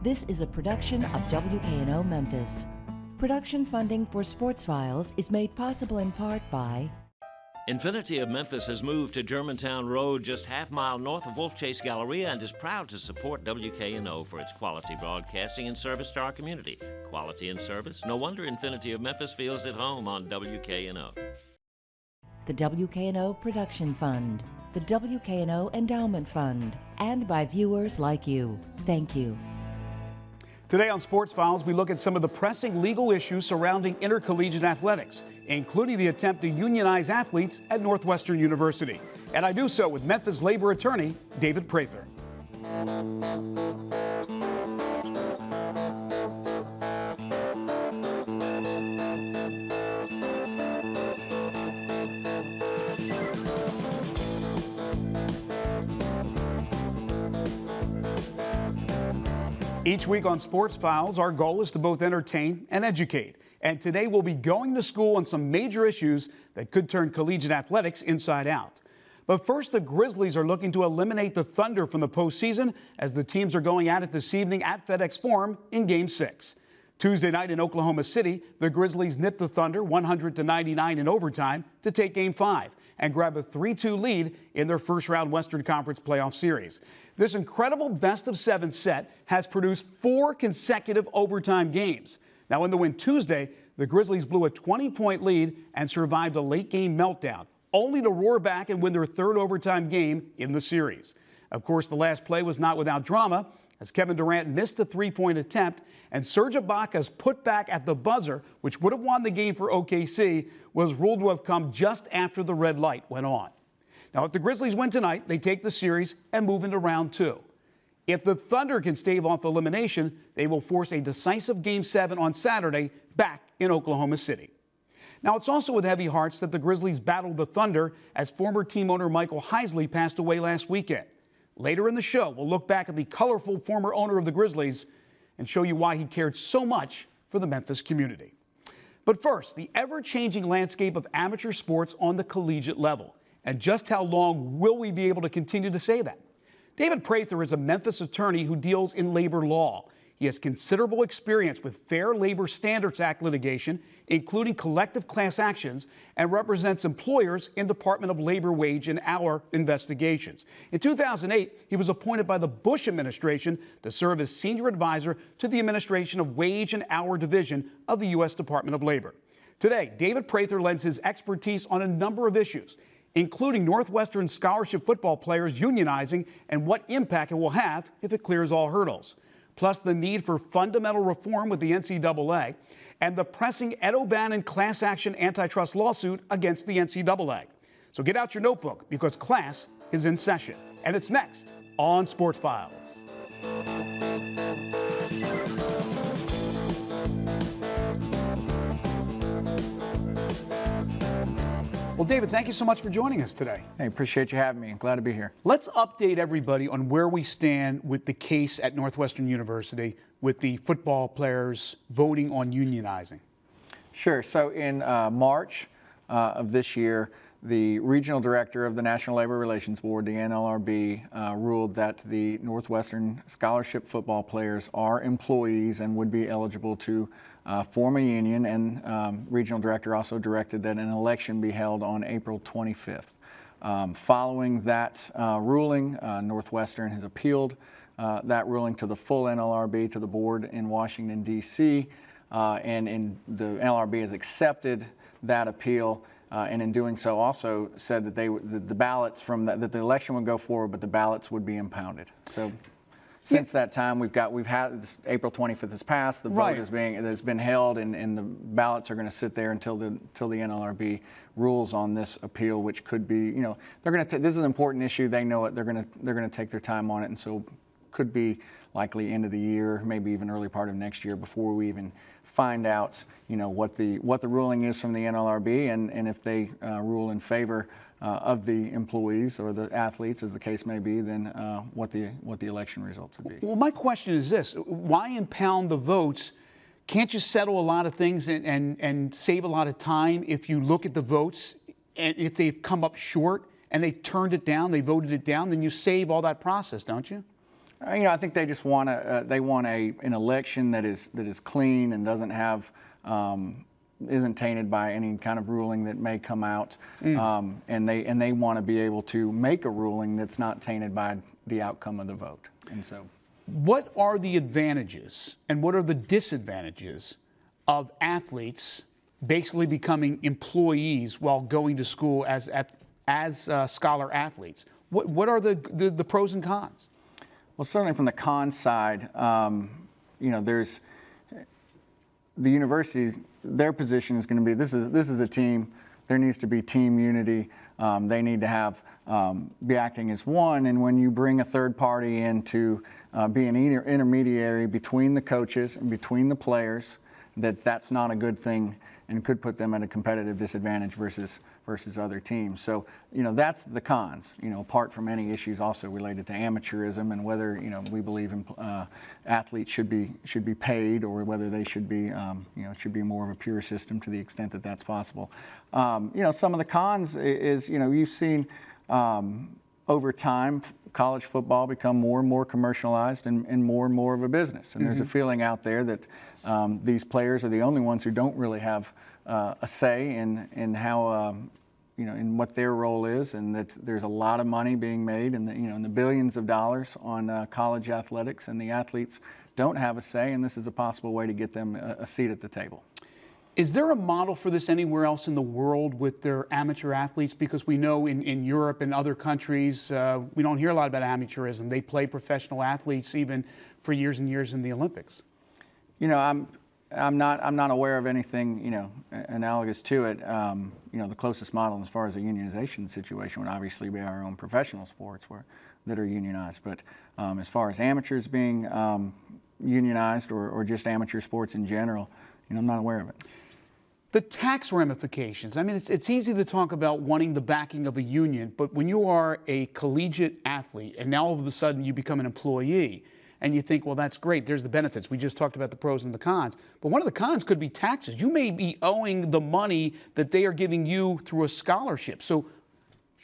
This is a production of WKNO Memphis. Production funding for Sports Files is made possible in part by Infinity of Memphis has moved to Germantown Road, just half-mile north of Wolf Chase Galleria, and is proud to support WKNO for its quality broadcasting and service to our community. Quality and service? No wonder Infinity of Memphis feels at home on WKNO. the WKNO Production Fund, the WKNO Endowment Fund, and by viewers like you. Thank you. Today on Sports Files, we look at some of the pressing legal issues surrounding intercollegiate athletics, including the attempt to unionize athletes at Northwestern University. And I do so with Memphis labor attorney David Prather. Each week on Sports Files, our goal is to both entertain and educate. And today we'll be going to school on some major issues that could turn collegiate athletics inside out. But first, the Grizzlies are looking to eliminate the Thunder from the postseason as the teams are going at it this evening at FedEx Forum in Game 6. Tuesday night in Oklahoma City, the Grizzlies nipped the Thunder 100-99 in overtime to take Game 5 and grab a 3-2 lead in their first-round Western Conference playoff series. This incredible best-of-7 set has produced 4 consecutive overtime games. Now, in the win Tuesday, the Grizzlies blew a 20-point lead and survived a late-game meltdown, only to roar back and win their third overtime game in the series. Of course, the last play was not without drama, as Kevin Durant missed a three-point attempt, and Serge Ibaka's putback at the buzzer, which would have won the game for OKC, was ruled to have come just after the red light went on. Now, if the Grizzlies win tonight, they take the series and move into round 2. If the Thunder can stave off elimination, they will force a decisive Game 7 on Saturday back in Oklahoma City. Now, it's also with heavy hearts that the Grizzlies battled the Thunder as former team owner Michael Heisley passed away last weekend. Later in the show, we'll look back at the colorful former owner of the Grizzlies and show you why he cared so much for the Memphis community. But first, the ever-changing landscape of amateur sports on the collegiate level. And just how long will we be able to continue to say that? David Prather is a Memphis attorney who deals in labor law. He has considerable experience with Fair Labor Standards Act litigation, including collective class actions, and represents employers in Department of Labor wage and hour investigations. In 2008, he was appointed by the Bush administration to serve as senior advisor to the Administration of Wage and Hour Division of the U.S. Department of Labor. Today, David Prather lends his expertise on a number of issues, including Northwestern scholarship football players unionizing and what impact it will have if it clears all hurdles, plus the need for fundamental reform with the NCAA and the pressing Ed O'Bannon class action antitrust lawsuit against the NCAA. So get out your notebook because class is in session. And it's next on Sports Files. Well, David, thank you so much for joining us today. Hey, appreciate you having me. Glad to be here. Let's update everybody on where we stand with the case at Northwestern University with the football players voting on unionizing. Sure. So in March of this year, the regional director of the National Labor Relations Board, the NLRB, ruled that the Northwestern scholarship football players are employees and would be eligible to form a union, and regional director also directed that an election be held on April 25th. Following that ruling, Northwestern has appealed that ruling to the full NLRB, to the board in Washington, D.C., and the NLRB has accepted that appeal, and in doing so also said that the ballots from that the election would go forward, but the ballots would be impounded. So since that time, we've had this, April 25th has passed. The vote has been held, and the ballots are going to sit there until the NLRB rules on this appeal, which could be, they're going to. This is an important issue. They know it. They're going to take their time on it, and so could be likely end of the year, maybe even early part of next year before we even find out, what the ruling is from the NLRB, and if they rule in favor of the employees or the athletes, as the case may be, then what the election results would be. Well, my question is this: why impound the votes? Can't you settle a lot of things and save a lot of time if you look at the votes, and if they've come up short and they've turned it down, they voted it down, then you save all that process, don't you? I think they just want an election that is clean and doesn't have isn't tainted by any kind of ruling that may come out, and they want to be able to make a ruling that's not tainted by the outcome of the vote. And so, what are the advantages and what are the disadvantages of athletes basically becoming employees while going to school as scholar athletes? What are the pros and cons? Well, certainly from the con side, there's the university. Their position is going to be this is a team. There needs to be team unity. They need to have be acting as one. And when you bring a third party in to be an intermediary between the coaches and between the players, that's not a good thing and could put them at a competitive disadvantage versus other teams. So, that's the cons, apart from any issues also related to amateurism and whether, we believe athletes should be paid or whether they should be, it should be more of a pure system to the extent that that's possible. Some of the cons is, you've seen over time, college football become more and more commercialized and more of a business. And there's a feeling out there that these players are the only ones who don't really have a say in how, in what their role is, and that there's a lot of money being made in the billions of dollars on college athletics, and the athletes don't have a say, and this is a possible way to get them a seat at the table. Is there a model for this anywhere else in the world with their amateur athletes? Because we know in Europe and other countries, we don't hear a lot about amateurism. They play professional athletes even for years and years in the Olympics. I'm not aware of anything, analogous to it. The closest model as far as a unionization situation would obviously be our own professional sports that are unionized. But as far as amateurs being unionized or just amateur sports in general, I'm not aware of it. The tax ramifications. I mean, it's easy to talk about wanting the backing of a union, but when you are a collegiate athlete and now all of a sudden you become an employee and you think, well, that's great, there's the benefits. We just talked about the pros and the cons. But one of the cons could be taxes. You may be owing the money that they are giving you through a scholarship. So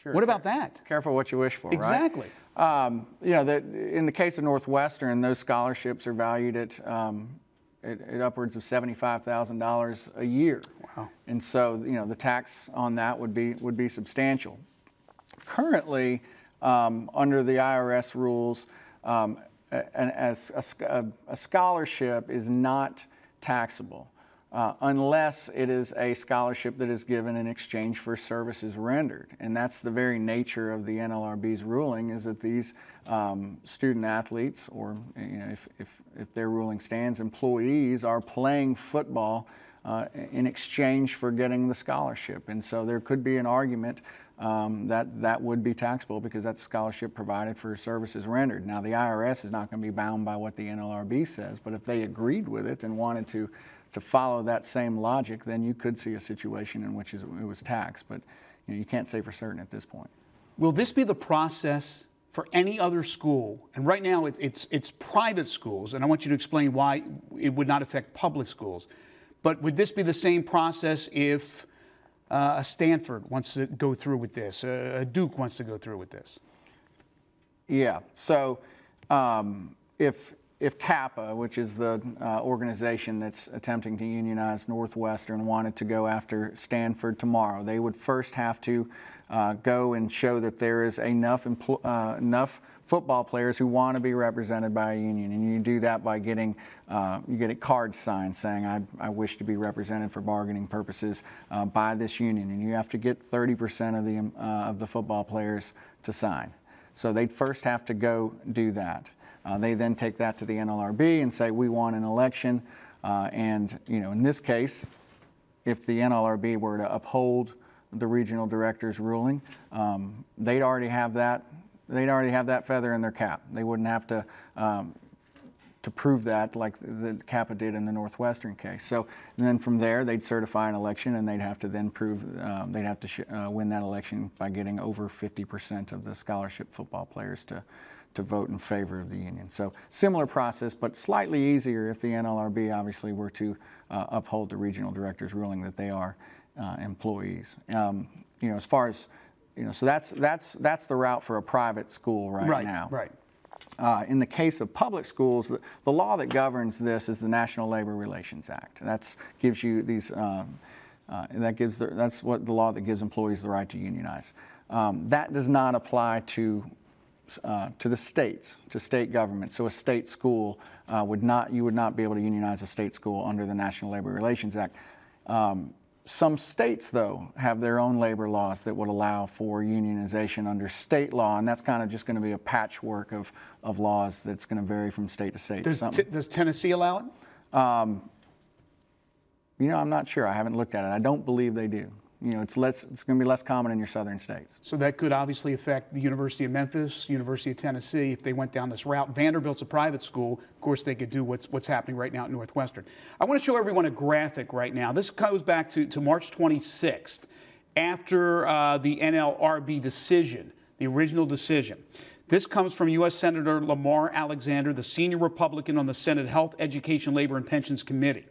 what about that? Careful what you wish for, exactly. Right? In the case of Northwestern, those scholarships are valued at upwards of $75,000 a year. Wow. And so, the tax on that would be substantial. Currently, under the IRS rules, a scholarship is not taxable unless it is a scholarship that is given in exchange for services rendered. And that's the very nature of the NLRB's ruling, is that these student athletes, or if their ruling stands, employees are playing football in exchange for getting the scholarship. And so there could be an argument that would be taxable because that's a scholarship provided for services rendered. Now, the IRS is not going to be bound by what the NLRB says, but if they agreed with it and wanted to follow that same logic, then you could see a situation in which it was taxed. But you can't say for certain at this point. Will this be the process for any other school? And right now it's private schools, and I want you to explain why it would not affect public schools. But would this be the same process if a Stanford wants to go through with this, a Duke wants to go through with this? Yeah. So if Kappa, which is the organization that's attempting to unionize Northwestern, wanted to go after Stanford tomorrow, they would first have to go and show that there is enough football players who want to be represented by a union. And you do that by getting you get a card signed saying, I wish to be represented for bargaining purposes by this union. And you have to get 30% of the football players to sign. So they'd first have to go do that. They then take that to the NLRB and say, we want an election. And in this case, if the NLRB were to uphold the regional director's ruling, they'd already have that. They'd already have that feather in their cap. They wouldn't have to prove that like the Kappa did in the Northwestern case. So and then from there, they'd certify an election, and they'd have to then prove they'd have to win that election by getting over 50% of the scholarship football players to vote in favor of the union. So similar process, but slightly easier if the NLRB obviously were to uphold the regional director's ruling that they are employees. As far as so that's the route for a private school right now. Right. In the case of public schools, the law that governs this is the National Labor Relations Act. That gives you these. That's what the law that gives employees the right to unionize. That does not apply to the states, to state government. So a state school you would not be able to unionize a state school under the National Labor Relations Act. Some states, though, have their own labor laws that would allow for unionization under state law, and that's kind of just going to be a patchwork of laws that's going to vary from state to state. Does Tennessee allow it? I'm not sure. I haven't looked at it. I don't believe they do. It's going to be less common in your southern states. So that could obviously affect the University of Memphis, University of Tennessee, if they went down this route. Vanderbilt's a private school. Of course, they could do what's happening right now at Northwestern. I want to show everyone a graphic right now. This goes back to March 26th, after the NLRB decision, the original decision. This comes from U.S. Senator Lamar Alexander, the senior Republican on the Senate Health, Education, Labor, and Pensions Committee.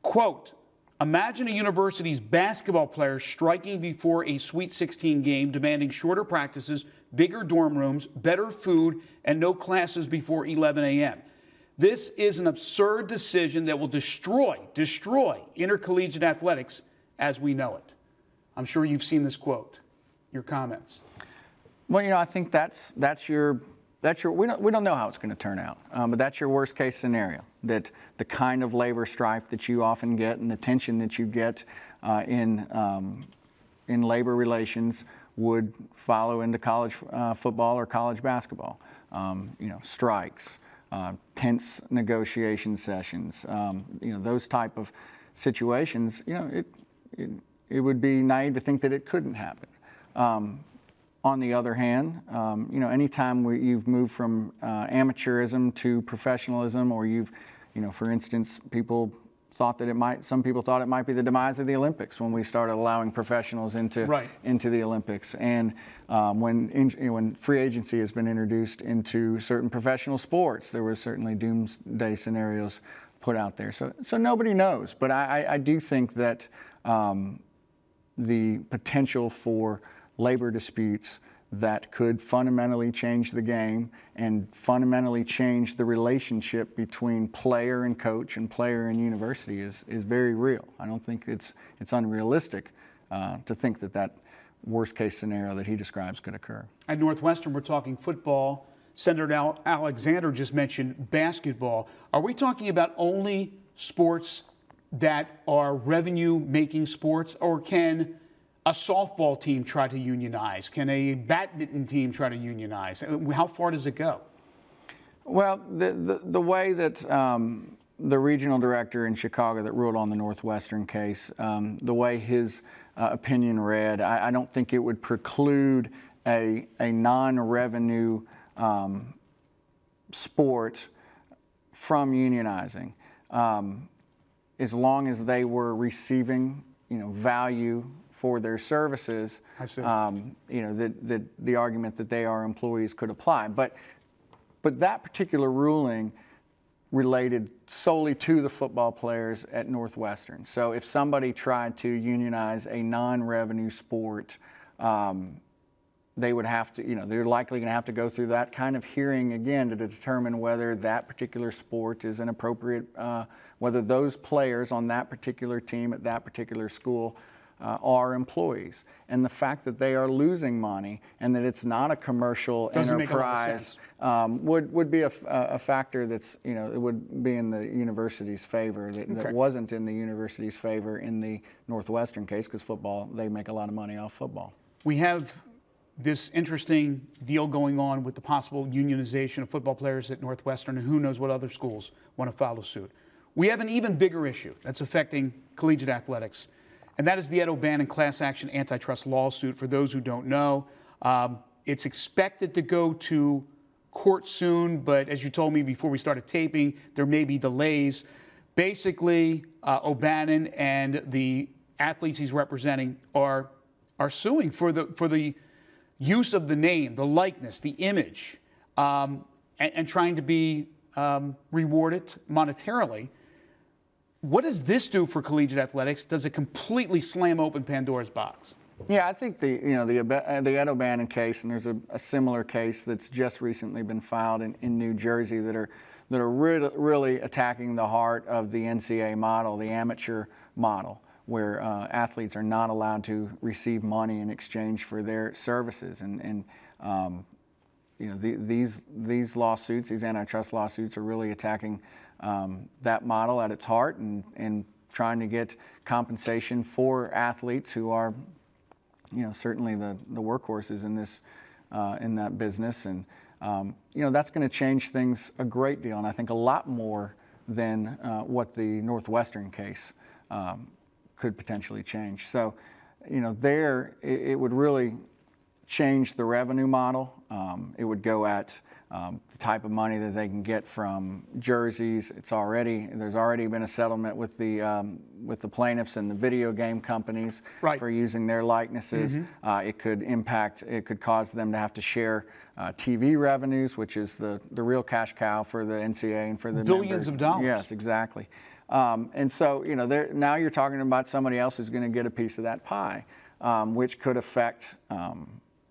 Quote, imagine a university's basketball players striking before a Sweet 16 game, demanding shorter practices, bigger dorm rooms, better food, and no classes before 11 a.m. This is an absurd decision that will destroy intercollegiate athletics as we know it. I'm sure you've seen this quote. Your comments? Well, I think that's your we don't know how it's going to turn out, but that's your worst case scenario, that the kind of labor strife that you often get and the tension that you get in labor relations would follow into college football or college basketball. Strikes, tense negotiation sessions, those type of situations, it would be naive to think that it couldn't happen. On the other hand, anytime you've moved from amateurism to professionalism, or for instance, some people thought it might be the demise of the Olympics when we started allowing professionals into the Olympics. And when free agency has been introduced into certain professional sports, there were certainly doomsday scenarios put out there. So nobody knows, but I do think that the potential for labor disputes that could fundamentally change the game and fundamentally change the relationship between player and coach and player and university is very real. I don't think it's unrealistic to think that worst case scenario that he describes could occur. At Northwestern, we're talking football. Senator Alexander just mentioned basketball. Are we talking about only sports that are revenue-making sports, or can a softball team try to unionize? Can a badminton team try to unionize? How far does it go? Well, the way that the regional director in Chicago that ruled on the Northwestern case, the way his opinion read, I don't think it would preclude a non-revenue sport from unionizing, as long as they were receiving, value for their services. I see. The argument that they are employees could apply, but that particular ruling related solely to the football players at Northwestern. So if somebody tried to unionize a non-revenue sport, they would have to, they're likely going to have to go through that kind of hearing again to determine whether that particular sport is an appropriate, whether those players on that particular team at that particular school are employees. And the fact that they are losing money and that it's not a commercial enterprise would be a factor that's, it would be in the university's favor, that wasn't in the university's favor in the Northwestern case, because football, they make a lot of money off football. We have this interesting deal going on with the possible unionization of football players at Northwestern, and who knows what other schools want to follow suit. We have an even bigger issue that's affecting collegiate athletics, and that is the Ed O'Bannon class action antitrust lawsuit. For those who don't know, it's expected to go to court soon, but as you told me before we started taping, there may be delays. Basically, O'Bannon and the athletes he's representing are suing for the use of the name, the likeness, the image, and trying to be rewarded monetarily. What does this do for collegiate athletics? Does it completely slam open Pandora's box? Yeah, I think the Ed O'Bannon case, and there's a similar case that's just recently been filed in New Jersey that are really attacking the heart of the NCAA model, the amateur model, where athletes are not allowed to receive money in exchange for their services. And these lawsuits, these antitrust lawsuits, are really attacking that model at its heart and trying to get compensation for athletes who are, certainly the workhorses in that business. And that's going to change things a great deal, and I think a lot more than what the Northwestern case could potentially change. So, it would really change the revenue model. It would go at the type of money that they can get from jerseys. There's already been a settlement with the plaintiffs and the video game companies for using their likenesses. It could cause them to have to share TV revenues, which is the real cash cow for the NCAA and for the billions of dollars. Yes, exactly. And so, now you're talking about somebody else who's going to get a piece of that pie, which could affect, a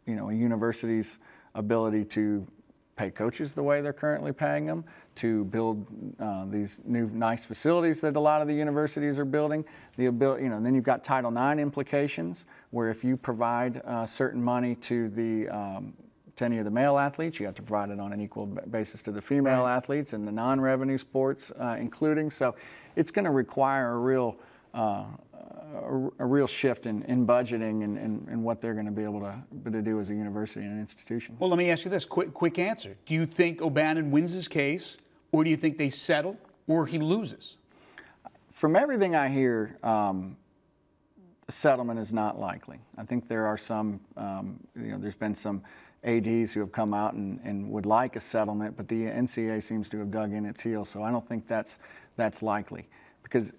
university's ability to pay coaches the way they're currently paying them, to build these new nice facilities that a lot of the universities are building. And then you've got Title IX implications, where if you provide certain money to any of the male athletes, you have to provide it on an equal basis to the female athletes and the non-revenue sports including. So it's going to require a real shift in budgeting and what they're going to be able to do as a university and an institution. Well, let me ask you this, quick answer. Do you think O'Bannon wins his case, or do you think they settle, or he loses? From everything I hear, a settlement is not likely. I think there are some, there's been some ADs who have come out and would like a settlement, but the NCAA seems to have dug in its heels, so I don't think that's likely. Because,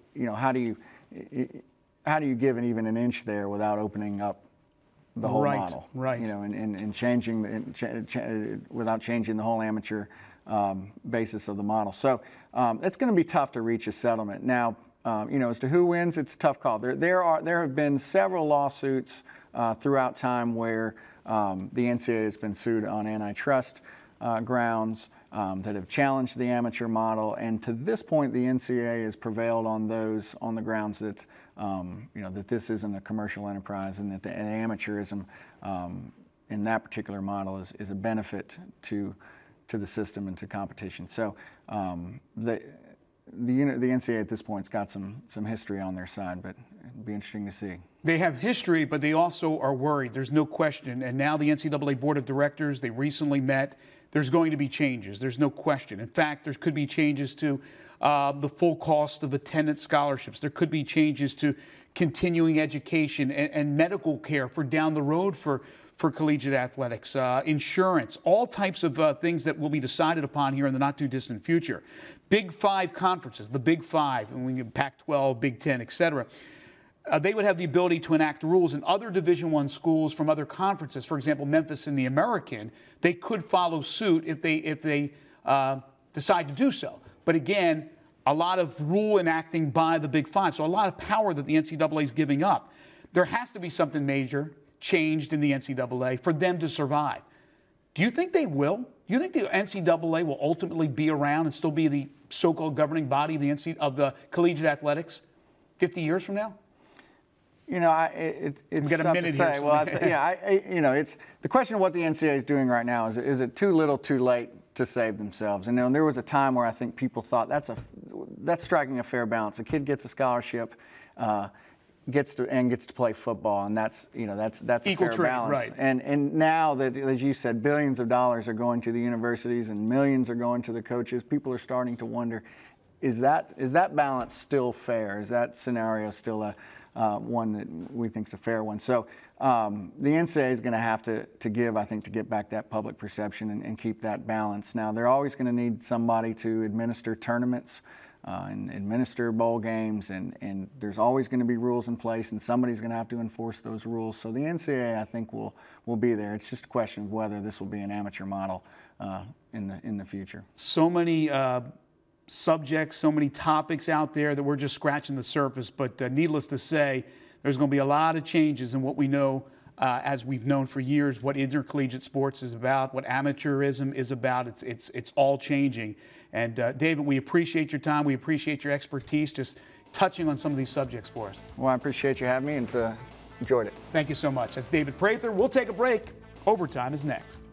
how do you give even an inch there without opening up the whole model? Right. And changing without changing the whole amateur basis of the model. So it's going to be tough to reach a settlement. Now, as to who wins, it's a tough call. There have been several lawsuits throughout time where the NCAA has been sued on antitrust grounds that have challenged the amateur model, and to this point, the NCAA has prevailed on the grounds that that this isn't a commercial enterprise, and that the amateurism in that particular model is a benefit to the system and to competition. So the NCAA at this point has got some history on their side, but it'll be interesting to see. They have history, but they also are worried. There's no question. And now the NCAA Board of Directors, they recently met. There's going to be changes. There's no question. In fact, there could be changes to the full cost of attendance scholarships. There could be changes to continuing education and medical care for down the road for collegiate athletics, insurance, all types of things that will be decided upon here in the not-too-distant future. Big Five conferences, the Big Five, and we get Pac-12, Big Ten, et cetera. They would have the ability to enact rules, in other Division I schools from other conferences, for example, Memphis and the American, they could follow suit if they decide to do so. But again, a lot of rule enacting by the Big Five, so a lot of power that the NCAA is giving up. There has to be something major changed in the NCAA for them to survive. Do you think they will? Do you think the NCAA will ultimately be around and still be the so-called governing body of the collegiate athletics 50 years from now? It's tough to say. Well, it's the question of what the NCAA is doing right now. Is it too little, too late to save themselves? And there was a time where I think people thought that's striking a fair balance. A kid gets a scholarship, gets to play football, and that's a fair balance. Right. And now that, as you said, billions of dollars are going to the universities and millions are going to the coaches, people are starting to wonder, is that balance still fair? Is that scenario still one that we think is a fair one? So the NCAA is going to have to give, I think, to get back that public perception and keep that balance. Now, they're always going to need somebody to administer tournaments and administer bowl games, and there's always going to be rules in place, and somebody's going to have to enforce those rules. So the NCAA, I think, will be there. It's just a question of whether this will be an amateur model in the future. So many subjects, so many topics out there that we're just scratching the surface, but needless to say, there's going to be a lot of changes in what we know as we've known for years, what intercollegiate sports is about, what amateurism is about. It's all changing. And David, we appreciate your time. We appreciate your expertise just touching on some of these subjects for us. Well, I appreciate you having me and enjoyed it. Thank you so much. That's David Prather. We'll take a break. Overtime is next.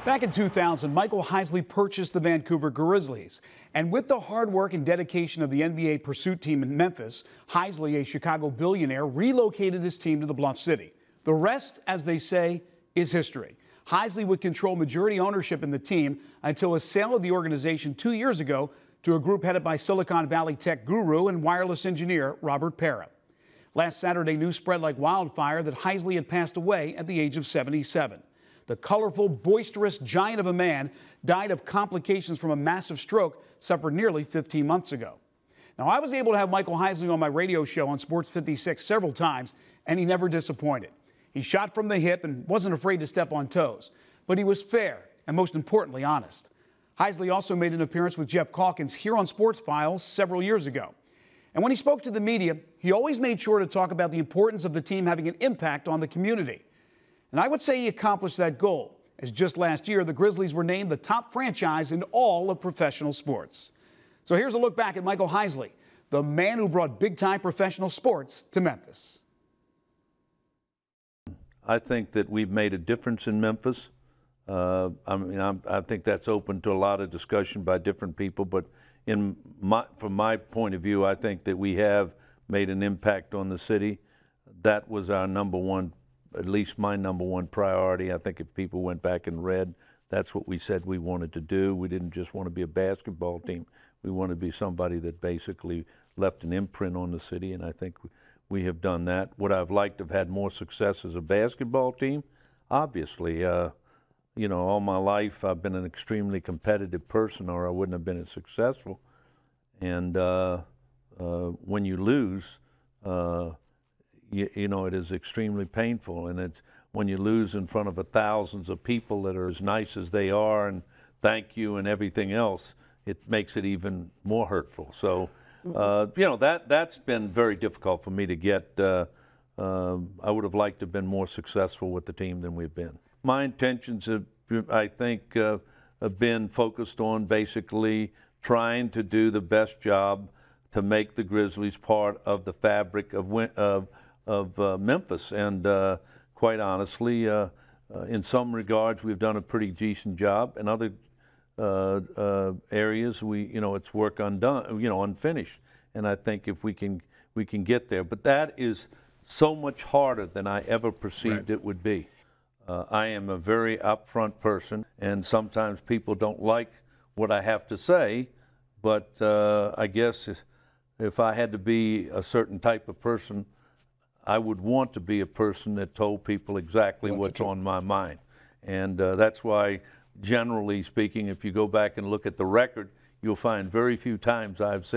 Back in 2000, Michael Heisley purchased the Vancouver Grizzlies. And with the hard work and dedication of the NBA pursuit team in Memphis, Heisley, a Chicago billionaire, relocated his team to the Bluff City. The rest, as they say, is history. Heisley would control majority ownership in the team until a sale of the organization 2 years ago to a group headed by Silicon Valley tech guru and wireless engineer Robert Pera. Last Saturday, news spread like wildfire that Heisley had passed away at the age of 77. The colorful, boisterous giant of a man died of complications from a massive stroke suffered nearly 15 months ago. Now, I was able to have Michael Heisley on my radio show on Sports 56 several times, and he never disappointed. He shot from the hip and wasn't afraid to step on toes, but he was fair and, most importantly, honest. Heisley also made an appearance with Jeff Calkins here on Sports Files several years ago. And when he spoke to the media, he always made sure to talk about the importance of the team having an impact on the community. And I would say he accomplished that goal, as just last year, the Grizzlies were named the top franchise in all of professional sports. So here's a look back at Michael Heisley, the man who brought big-time professional sports to Memphis. I think that we've made a difference in Memphis. I think that's open to a lot of discussion by different people, but from my point of view, I think that we have made an impact on the city. That was our number one, at least my number one priority. I think if people went back and read, that's what we said we wanted to do. We didn't just want to be a basketball team. We wanted to be somebody that basically left an imprint on the city, and I think we have done that. Would I have liked to have had more success as a basketball team? Obviously. All my life I've been an extremely competitive person, or I wouldn't have been as successful. And when you lose, it is extremely painful. And it's when you lose in front of thousands of people that are as nice as they are and thank you and everything else, it makes it even more hurtful. So, that's been very difficult for me to get. I would have liked to have been more successful with the team than we've been. My intentions have, I think, have been focused on basically trying to do the best job to make the Grizzlies part of the fabric of Memphis. And quite honestly, in some regards, we've done a pretty decent job. In other areas, it's work undone, unfinished. And I think if we can get there, but that is so much harder than I ever perceived it would be. I am a very upfront person, and sometimes people don't like what I have to say, but I guess if I had to be a certain type of person, I would want to be a person that told people exactly what's on my mind. And that's why, generally speaking, if you go back and look at the record, you'll find very few times I've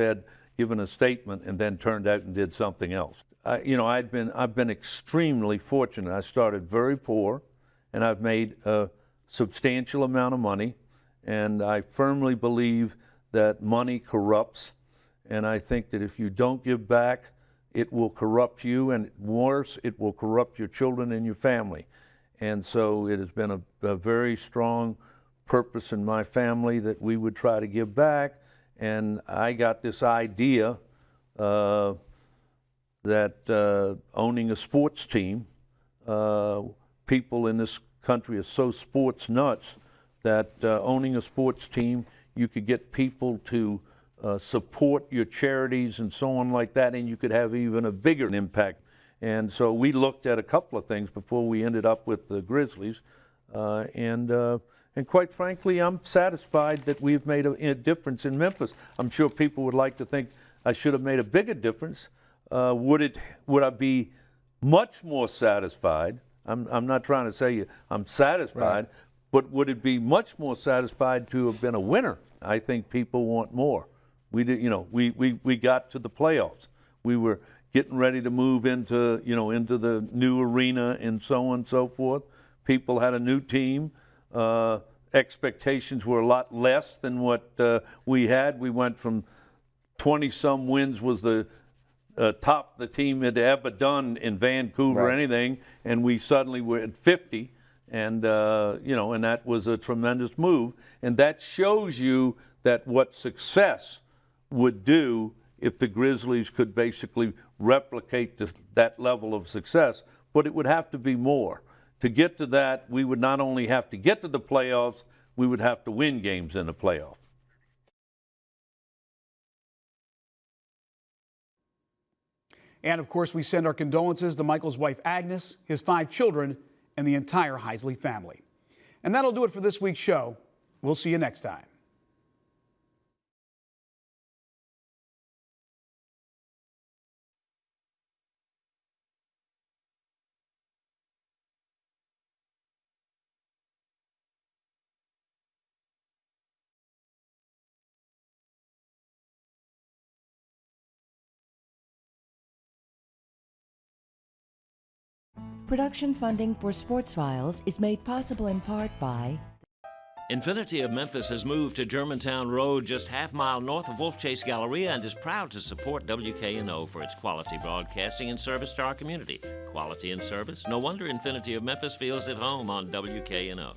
given a statement and then turned out and did something else. I've been extremely fortunate. I started very poor, and I've made a substantial amount of money, and I firmly believe that money corrupts, and I think that if you don't give back, it will corrupt you, and worse, it will corrupt your children and your family. And so it has been a very strong purpose in my family that we would try to give back, and I got this idea that owning a sports team, people in this country are so sports nuts that owning a sports team, you could get people to support your charities and so on like that, and you could have even a bigger impact. And so we looked at a couple of things before we ended up with the Grizzlies, and quite frankly, I'm satisfied that we've made a difference in Memphis. I'm sure people would like to think I should have made a bigger difference. Would I be much more satisfied? I'm not trying to say I'm satisfied, but would it be much more satisfied to have been a winner? I think people want more. We did, we got to the playoffs. We were getting ready to move into, into the new arena and so on and so forth. People had a new team. Expectations were a lot less than what we had. We went from 20-some wins was the top the team had ever done in Vancouver or anything, and we suddenly were at 50, and and that was a tremendous move. And that shows you that what success would do if the Grizzlies could basically replicate that level of success, but it would have to be more. To get to that, we would not only have to get to the playoffs, we would have to win games in the playoff. And of course, we send our condolences to Michael's wife Agnes, his 5 children, and the entire Heisley family. And that'll do it for this week's show. We'll see you next time. Production funding for Sports Files is made possible in part by Infinity of Memphis has moved to Germantown Road, just half-mile north of Wolf Chase Galleria, and is proud to support WKNO for its quality broadcasting and service to our community. Quality and service? No wonder Infinity of Memphis feels at home on WKNO.